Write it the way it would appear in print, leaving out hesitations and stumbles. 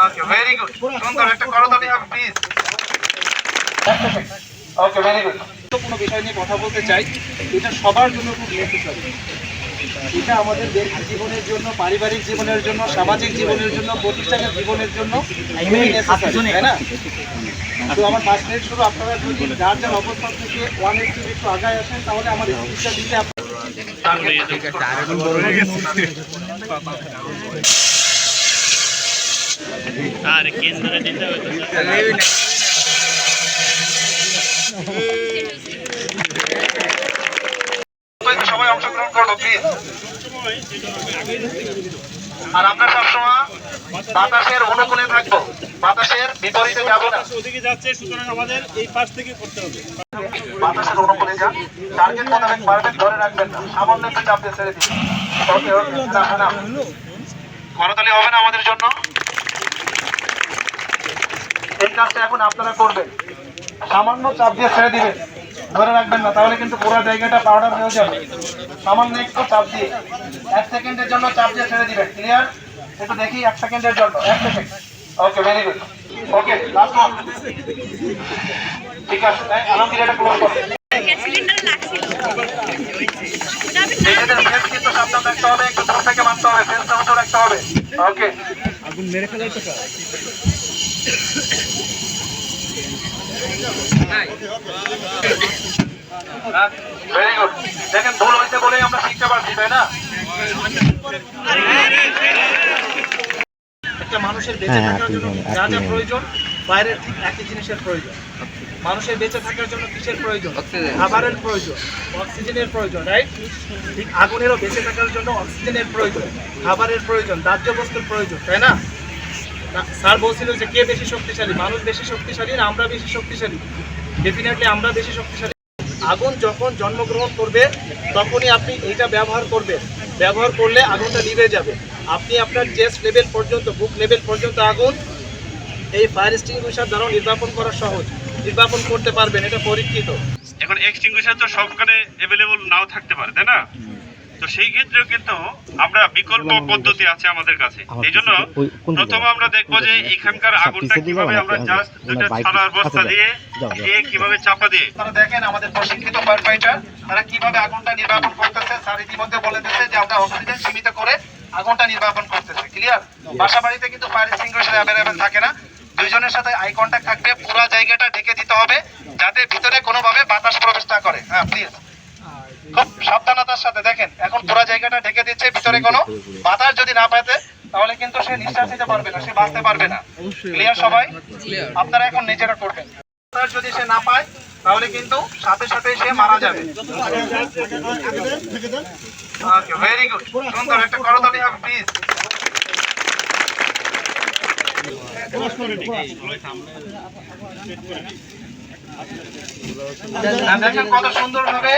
ওকে, very good, সুন্দর একটা করতালি হবে প্লিজ। Okay, very good. কোনো বিষয় নিয়ে কথা বলতে চাই, এটা সবার জন্য খুব নেসেসারি। এটা আমাদের ব্যক্তি জীবনের জন্য, পারিবারিক জীবনের জন্য, সামাজিক জীবনের জন্য, প্রতিষ্ঠানের জীবনের জন্য খুবই নেসেসারি, তাই না? তো আমার 5 মিনিট শুরু। আপনারা যদি যার যার অবস্থান থেকে 180 একটু আগায় আসেন তাহলে আমার স্পিচটা দিতে আর কেন্দ্রে দিতে হবে। সবাই অংশগ্রহণ করবো প্লিজ। আর আমরা সবসময় বাতাসের অনুকূলে থাকবো, বাতাসের বিপরীতে যাবো না। ওদিকে যাচ্ছে, সুতরাং আমাদের এই পাশ থেকে করতে হবে। বাতাসের অনুকূলে যান, টার্গেট মোতাবেক পারবেন ধরে রাখবেন না, সামান্য একটু চাপ দিয়ে ছেড়ে দিন। ওকে ওকে, না করতালি হবে না আমাদের জন্য। এই কাজটা এখন আপনারা করবেন, সামান্য চাপ দিয়ে ছেড়ে দিবেন, ধরে রাখবেন না, তাহলে কিন্তু পুরো জায়গাটা পাউডার হয়ে যাবে। সামান্য একটু চাপ দিয়ে 1 সেকেন্ডের জন্য চাপ দিয়ে ছেড়ে দিবেন। ক্লিয়ার? একটু দেখি 1 সেকেন্ডের জন্য, 1 সেকেন্ড। ওকে, ভেরি গুড। ওকে, লাস্ট ওয়ান। ঠিক আছে, আলমগীর এটা ক্লোজ করুন। নিজেদের ফেস কিন্তু সাবধান রাখতে হবে, একটু দূর থেকে মারতে হবে, ফেসটা উঁচু রাখতে হবে। ওকে, আগুন মেরে ফেলাই তো ভেরি গুড। দেখেন, ভুল হয়েছে বলেই আমরা শিখতে পারছি, তাই না? একটা মানুষের বেঁচে থাকার জন্য যা যা প্রয়োজন, বাইরের ঠিক একই জিনিসের প্রয়োজন। মানুষের বেঁচে থাকার জন্য কিসের প্রয়োজন? খাবারের প্রয়োজন, অক্সিজেনের প্রয়োজন, রাইট? ঠিক আগুনেরও বেঁচে থাকার জন্য অক্সিজেনের প্রয়োজন, খাবারের প্রয়োজন, দাহ্য বস্তুর প্রয়োজন, তাই না? স্যার বলছিল যে কে বেশি শক্তিশালী, মানুষ বেশি শক্তিশালী না আমরা বেশি শক্তিশালী? ডেফিনেটলি আমরা বেশি শক্তিশালী। আগুন যখন জন্মগ্রহণ করবে তখনই আপনি এইটা ব্যবহার করবেন, ব্যবহার করলে আগুনটা নিভে যাবে। আপনি আপনার চেস্ট লেভেল পর্যন্ত, বুক লেভেল পর্যন্ত আগুন এই ফায়ার এক্সটিংগুইশার দ্বারা নির্বাপন করা সহজ, নির্বাপন করতে পারবেন, এটা পরীক্ষিত। এখন এক্সটিংগুইশার তো সবখানে অ্যাভেলেবল নাও থাকতে পারে, তাই না? তো সেই ক্ষেত্রেও কিন্তু আমরা বিকল্প পদ্ধতি আছে আমাদের কাছে। এই জন্য প্রথমে আমরা দেখবো যে এখানকার আগুনটা কিভাবে আমরা জাস্ট দুইটা ছাড়ার বস্তা দিয়ে কিভাবে চাপা দিয়ে। তারা দেখেন আমাদের প্রশিক্ষিত ফায়ার ফাইটার তারা কিভাবে আগুনটা নির্বাপন করতেছে। স্যার ইতিমধ্যে বলে দিয়েছে যে আমরা অক্সিজেন সীমিত করে আগুনটা নির্বাপন করতেছে। ক্লিয়ার? বাসা বাড়িতে কিন্তু ফায়ার এক্সটিংগুইশার অ্যাভেলেবেল থাকে না। দুইজনের সাথে আই কন্ট্যাক্ট থাকবে, পুরো জায়গাটা ঢেকে দিতে হবে যাতে ভিতরে কোনোভাবে বাতাস প্রবেশ না করে। হ্যাঁ প্লিজ, খুব সাবধানতার সাথে দেখেন। এখন পুরো জায়গাটা ঢেকে দিচ্ছে, ভিতরে কোনো বাতাস যদি না পাইতে তাহলে কিন্তু সে নিঃশ্বাস নিতে পারবে না, সে বাঁচতে পারবে না। ক্লিয়ার সবাই? আপনারা এখন নিজেরা করবেন। বাতাস যদি সে না পায় তাহলে কিন্তু সাথে সাথে সে মারা যাবে। ওকে, ভেরি গুড, সুন্দর একটা করতালি হবে প্লিজ। দেখেন কত সুন্দর ভাবে